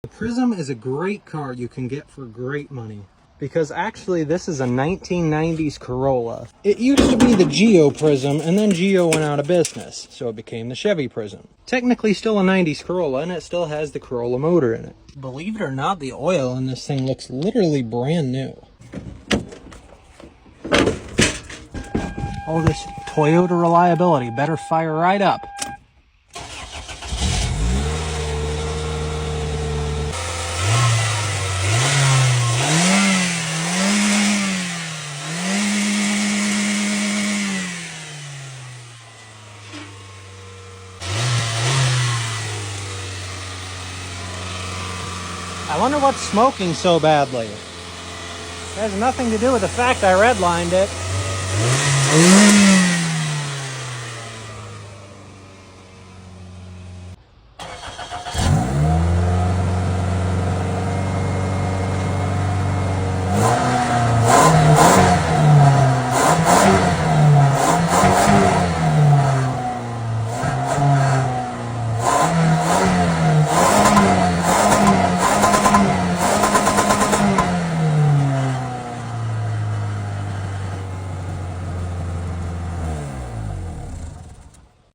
The Prism is a great car you can get for great money. Because actually this is a 1990s Corolla. It used to be the Geo Prism, and then Geo went out of business, so it became the Chevy Prism. Technically still a 90s Corolla, and it still has the Corolla motor in it. Believe it or not, the oil in this thing looks literally brand new. Oh, this Toyota reliability better fire right up. I wonder what's smoking so badly. It has nothing to do with the fact I redlined it.